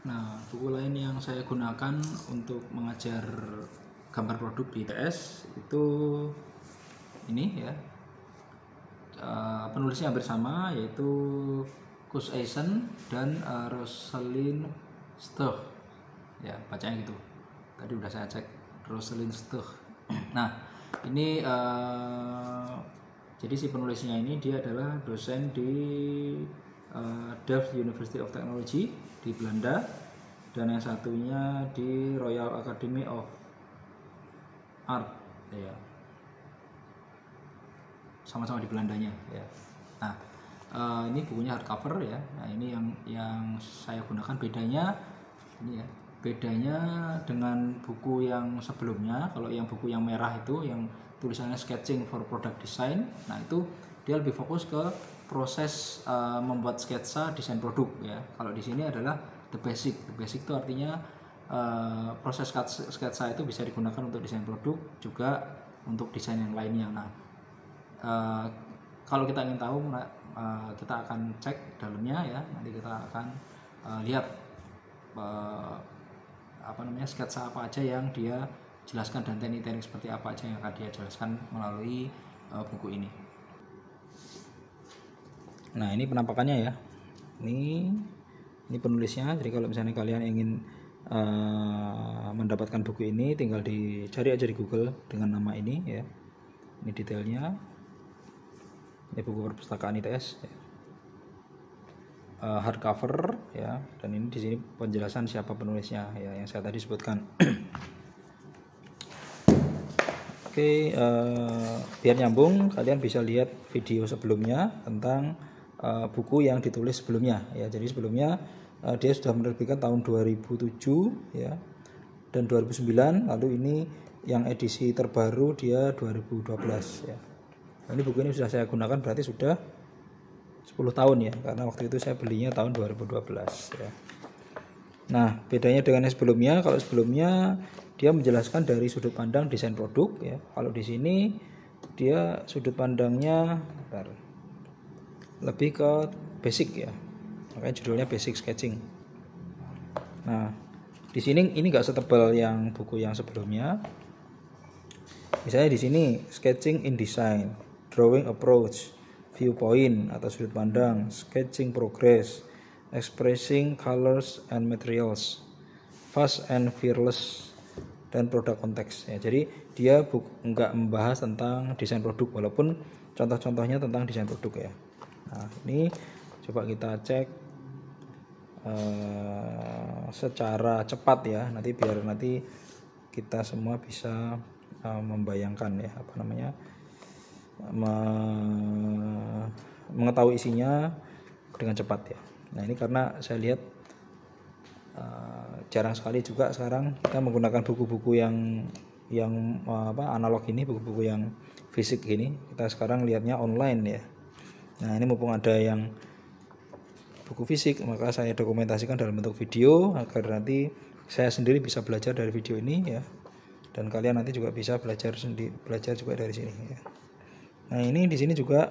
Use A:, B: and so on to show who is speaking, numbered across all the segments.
A: Nah, buku lain yang saya gunakan untuk mengajar gambar produk di ITS itu ini ya. Penulisnya hampir sama, yaitu Kus Eisen dan Rosalind Stoch. Ya, bacanya gitu. Tadi udah saya cek, Rosalind Stoch. Nah, ini jadi si penulisnya ini dia adalah dosen di Delft University of Technology di Belanda, dan yang satunya di Royal Academy of Art ya, sama-sama di Belandanya ya. Nah, ini bukunya hardcover ya. Nah, ini yang saya gunakan. Bedanya ini ya, bedanya dengan buku yang sebelumnya. Kalau yang buku yang merah itu yang tulisannya Sketching for Product Design, nah itu dia lebih fokus ke proses membuat sketsa desain produk ya. Kalau di sini adalah the basic. The basic itu artinya proses sketsa itu bisa digunakan untuk desain produk, juga untuk desain yang lainnya. Nah, kalau kita ingin tahu, kita akan cek dalamnya ya. Nanti kita akan lihat sketsa apa aja yang dia jelaskan dan teknik-teknik seperti apa aja yang akan dia jelaskan melalui buku ini. Nah, ini penampakannya ya. Ini penulisnya. Jadi kalau misalnya kalian ingin mendapatkan buku ini, tinggal dicari aja di Google dengan nama ini ya. Ini detailnya. Ini buku perpustakaan ITS ya. Hardcover ya, dan ini di sini penjelasan siapa penulisnya ya yang saya tadi sebutkan. Oke, biar nyambung, kalian bisa lihat video sebelumnya tentang buku yang ditulis sebelumnya ya. Jadi sebelumnya dia sudah menerbitkan tahun 2007 ya, dan 2009, lalu ini yang edisi terbaru dia 2012 ya. Nah, ini buku ini sudah saya gunakan berarti sudah 10 tahun ya, karena waktu itu saya belinya tahun 2012 ya. Nah, bedanya dengan yang sebelumnya, kalau sebelumnya dia menjelaskan dari sudut pandang desain produk ya. Kalau di sini dia sudut pandangnya lebih ke basic ya. Makanya judulnya Basic Sketching. Nah, di sini ini enggak setebal yang buku yang sebelumnya. Misalnya di sini Sketching in Design, Drawing Approach, Viewpoint atau sudut pandang, Sketching Progress, Expressing Colors and Materials, Fast and Fearless, dan Product Context ya. Jadi dia enggak membahas tentang desain produk, walaupun contoh-contohnya tentang desain produk ya. Nah, ini coba kita cek secara cepat ya, nanti biar nanti kita semua bisa membayangkan ya, mengetahui isinya dengan cepat ya. Nah, ini karena saya lihat jarang sekali juga sekarang kita menggunakan buku-buku yang analog ini, buku-buku yang fisik gini. Kita sekarang lihatnya online ya. Nah, ini mumpung ada yang buku fisik, maka saya dokumentasikan dalam bentuk video agar nanti saya sendiri bisa belajar dari video ini ya, dan kalian nanti juga bisa belajar juga dari sini ya. Nah, ini di sini juga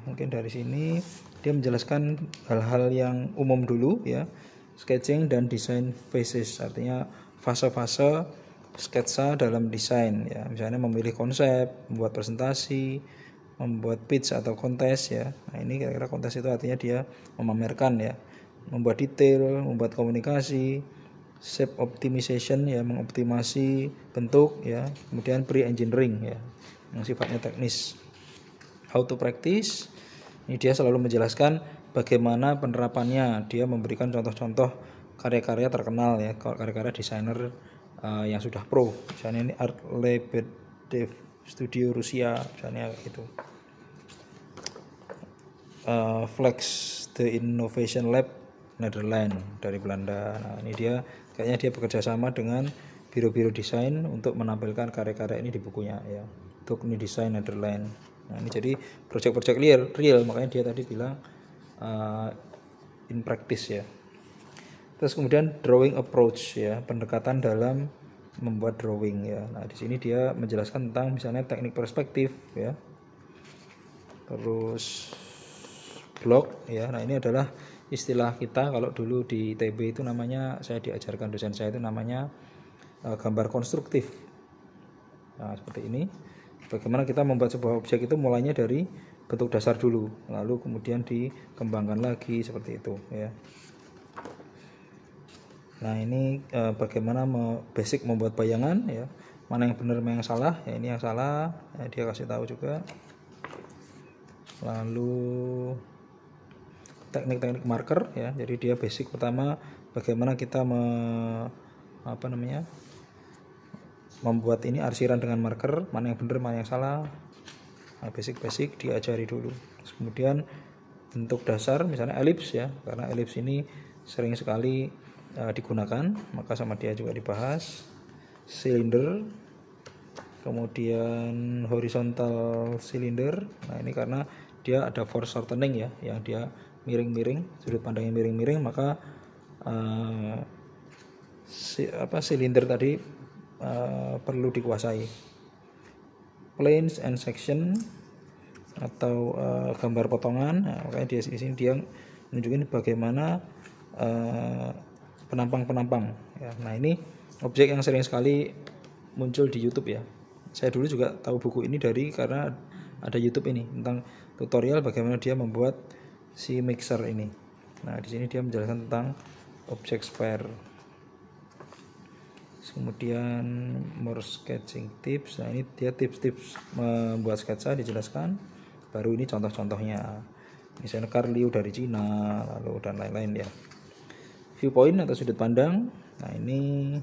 A: mungkin dari sini dia menjelaskan hal-hal yang umum dulu ya. Sketching dan design phases, artinya fase-fase sketsa dalam desain ya. Misalnya memilih konsep, membuat presentasi, membuat pitch atau kontes ya. Nah, ini kira-kira kontes itu artinya dia memamerkan ya, membuat detail, membuat komunikasi, shape optimization ya, mengoptimasi bentuk ya, kemudian pre-engineering ya, yang sifatnya teknis. How to practice, ini dia selalu menjelaskan bagaimana penerapannya. Dia memberikan contoh-contoh karya-karya terkenal ya, karya-karya desainer yang sudah pro. Misalnya ini Art Lebedev Studio Rusia, misalnya gitu. Flex the Innovation Lab Netherlands dari Belanda. Nah, ini dia kayaknya dia bekerja sama dengan biro-biro desain untuk menampilkan karya-karya ini di bukunya ya. Untuk ini desain Netherlands. Nah, ini jadi project-project real, makanya dia tadi bilang in practice ya. Terus kemudian drawing approach ya, pendekatan dalam membuat drawing ya. Nah, di sini dia menjelaskan tentang misalnya teknik perspektif ya. Terus block ya. Nah, ini adalah istilah kita kalau dulu di ITB itu namanya, saya diajarkan dosen saya itu namanya gambar konstruktif. Nah, seperti ini. Bagaimana kita membuat sebuah objek itu mulainya dari bentuk dasar dulu, lalu kemudian dikembangkan lagi seperti itu ya. Nah, ini bagaimana basic membuat bayangan ya. Mana yang benar, mana yang salah. Ya, ini yang salah, ya, dia kasih tahu juga. Lalu teknik-teknik marker ya. Jadi dia basic pertama bagaimana kita membuat ini arsiran dengan marker, mana yang benar, mana yang salah. Nah, basic diajari dulu. Kemudian bentuk dasar misalnya elips ya, karena elips ini sering sekali digunakan, maka sama dia juga dibahas. Silinder, kemudian horizontal cylinder. Nah, ini karena dia ada force shortening ya, yang dia miring-miring, sudut pandangnya miring-miring, maka silinder tadi perlu dikuasai. Planes and section atau gambar potongan. Nah, makanya di sini dia menunjukkan bagaimana penampang-penampang ya. Nah, ini objek yang sering sekali muncul di YouTube ya. Saya dulu juga tahu buku ini karena ada YouTube ini tentang tutorial bagaimana dia membuat si mixer ini. Nah, di sini dia menjelaskan tentang object sphere. Kemudian more sketching tips. Nah, ini dia tips-tips membuat sketsa dijelaskan. Baru ini contoh-contohnya. Misalnya Carl Liu dari Cina, lalu dan lain-lain ya. Viewpoint atau sudut pandang. Nah, ini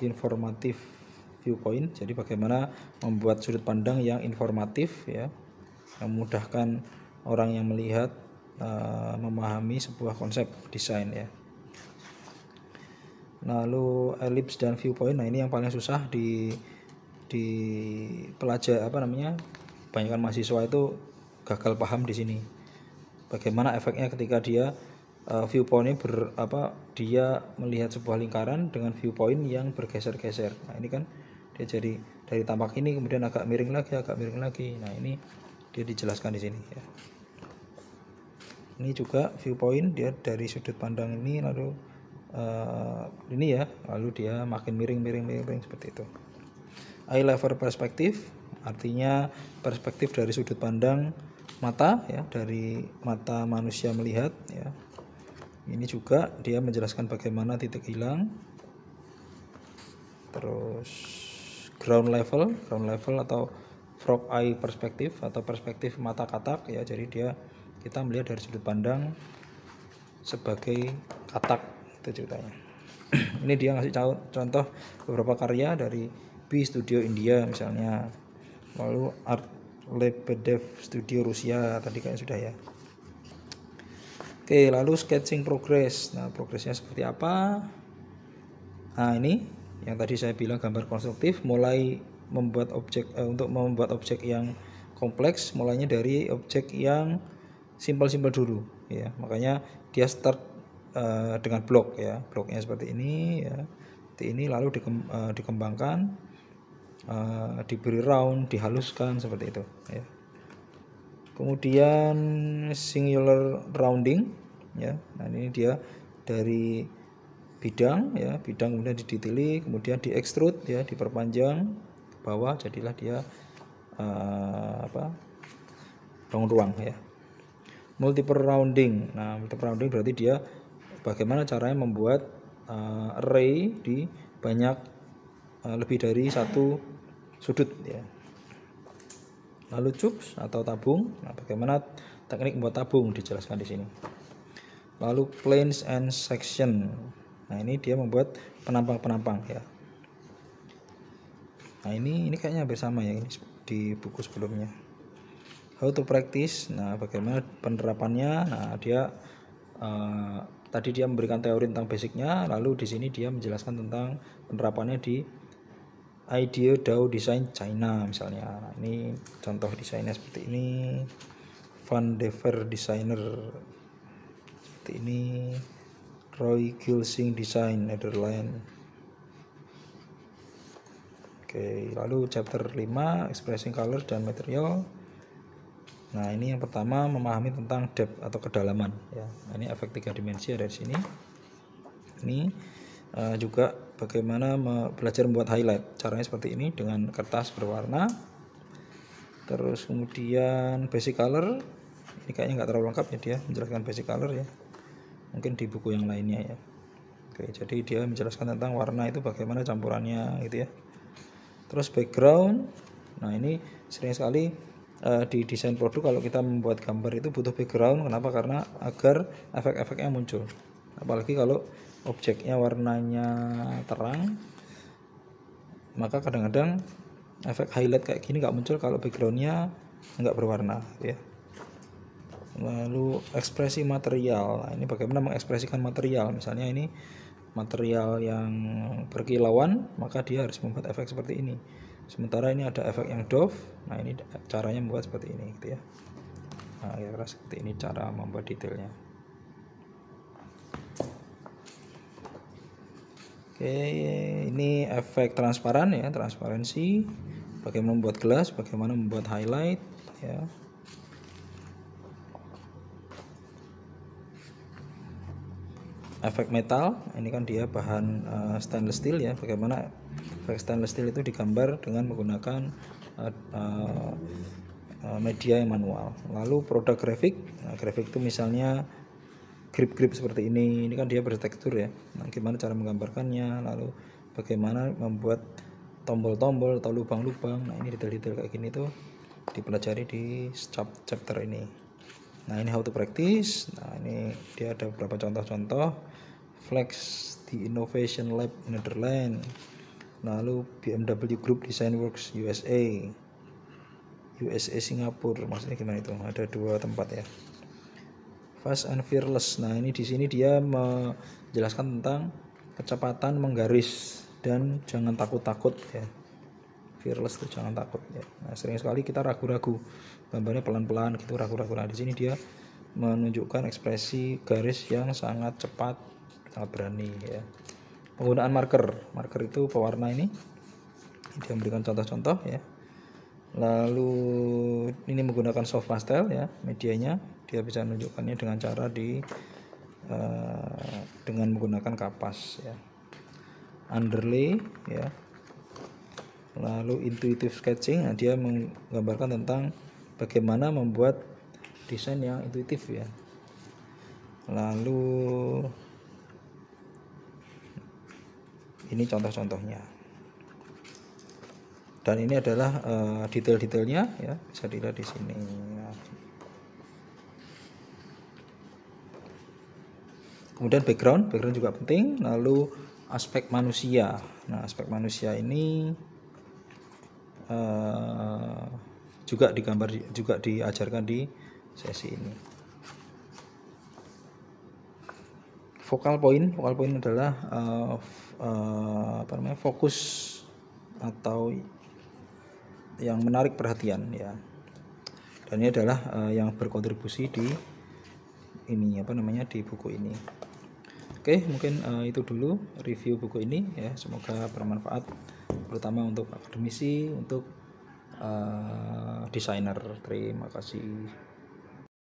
A: informatif viewpoint. Jadi bagaimana membuat sudut pandang yang informatif ya, yang memudahkan orang yang melihat memahami sebuah konsep desain ya. Lalu ellipse dan viewpoint. Nah, ini yang paling susah di pelajar kebanyakan mahasiswa itu gagal paham di sini. Bagaimana efeknya ketika dia viewpointnya dia melihat sebuah lingkaran dengan viewpoint yang bergeser-geser. Nah, ini kan dia jadi dari tampak ini kemudian agak miring lagi. Nah, ini dia dijelaskan di sini ya. Ini juga viewpoint, dia dari sudut pandang ini lalu ini ya, lalu dia makin miring seperti itu. Eye level perspektif artinya perspektif dari sudut pandang mata ya, dari mata manusia melihat ya. Ini juga dia menjelaskan bagaimana titik hilang. Terus ground level atau frog eye perspektif atau perspektif mata katak ya. Jadi kita melihat dari sudut pandang sebagai katak, itu ceritanya. Ini dia ngasih contoh beberapa karya dari B Studio India misalnya, lalu Art Lebedev Studio Rusia tadi kayaknya sudah ya. Oke, lalu sketching progress. Nah, progresnya seperti apa? Nah, ini yang tadi saya bilang gambar konstruktif, mulai membuat objek untuk membuat objek yang kompleks, mulainya dari objek yang simpel-simpel dulu ya. Makanya dia start dengan blok ya, bloknya seperti ini ya, seperti ini, lalu dikembangkan, diberi round, dihaluskan seperti itu ya. Kemudian singular rounding ya. Nah, ini dia dari bidang ya, bidang kemudian didetili, kemudian diekstrud ya, diperpanjang ke bawah, jadilah dia ruang-ruang ya. Multiple rounding. Nah, multiple rounding berarti dia bagaimana caranya membuat array di banyak lebih dari satu sudut ya. Lalu cubes atau tabung. Nah, bagaimana teknik membuat tabung dijelaskan di sini. Lalu planes and section. Nah, ini dia membuat penampang-penampang ya. Nah, ini kayaknya hampir sama ya, ini di buku sebelumnya. How to practice. Nah, bagaimana penerapannya. Nah, dia tadi dia memberikan teori tentang basicnya, lalu di sini dia menjelaskan tentang penerapannya di Idea DAO Design China misalnya. Nah, ini contoh desainnya seperti ini. Van de Ver Designer seperti ini. Roy Gilsing Design Netherlands. Oke, lalu chapter 5 Expressing Color dan Material. Nah, ini yang pertama, memahami tentang depth atau kedalaman ya. Nah, ini efek 3 dimensi ada di sini. Ini juga bagaimana belajar membuat highlight. Caranya seperti ini dengan kertas berwarna. Terus kemudian basic color. Ini kayaknya nggak terlalu lengkap ya, dia menjelaskan basic color ya. Mungkin di buku yang lainnya ya. Oke, jadi dia menjelaskan tentang warna itu bagaimana campurannya gitu ya. Terus background. Nah, ini sering sekali di desain produk kalau kita membuat gambar itu butuh background. Kenapa? Karena agar efek-efeknya muncul. Apalagi kalau objeknya warnanya terang, maka kadang-kadang efek highlight kayak gini nggak muncul kalau backgroundnya nggak berwarna ya. Lalu ekspresi material. Nah, ini bagaimana mengekspresikan material. Misalnya ini material yang berkilauan, maka dia harus membuat efek seperti ini. Sementara ini ada efek yang doff. Nah, ini caranya membuat seperti ini gitu ya. Nah, kira-kira seperti ini cara membuat detailnya. Oke, ini efek transparan ya, transparansi. Bagaimana membuat gelas, bagaimana membuat highlight ya. Efek metal, ini kan dia bahan stainless steel ya. Bagaimana efek stainless steel itu digambar dengan menggunakan media yang manual. Lalu produk grafik. Nah, grafik itu misalnya grip-grip seperti ini kan dia bertekstur ya. Nah, gimana cara menggambarkannya, lalu bagaimana membuat tombol-tombol atau lubang-lubang. Nah, ini detail-detail kayak gini tuh dipelajari di chapter ini. Nah, ini how to practice. Nah, ini dia ada beberapa contoh-contoh. Flex di Innovation Lab Netherlands. Lalu BMW Group Design Works USA Singapura. Maksudnya gimana itu? Ada 2 tempat ya. Fast and Fearless. Nah, ini di sini dia menjelaskan tentang kecepatan menggaris dan jangan takut-takut ya. Fearless itu jangan takut ya. Nah, sering sekali kita ragu-ragu, gambarnya pelan-pelan gitu, ragu-ragu. Nah, di sini dia menunjukkan ekspresi garis yang sangat cepat, sangat berani ya. Penggunaan marker itu pewarna ini dia memberikan contoh-contoh ya. Lalu ini menggunakan soft pastel ya, medianya dia bisa menunjukkannya dengan cara dengan menggunakan kapas ya. Underlay ya. Lalu intuitive sketching, nah dia menggambarkan tentang bagaimana membuat desain yang intuitif ya. Lalu ini contoh-contohnya. Dan ini adalah detail-detailnya ya, bisa dilihat di sini. Kemudian background juga penting. Lalu aspek manusia. Nah, aspek manusia ini juga diajarkan di sesi ini. Focal point adalah fokus atau yang menarik perhatian ya. Dan ini adalah yang berkontribusi di ini di buku ini. Oke, mungkin itu dulu review buku ini ya. Semoga bermanfaat terutama untuk akademisi, untuk desainer. Terima kasih.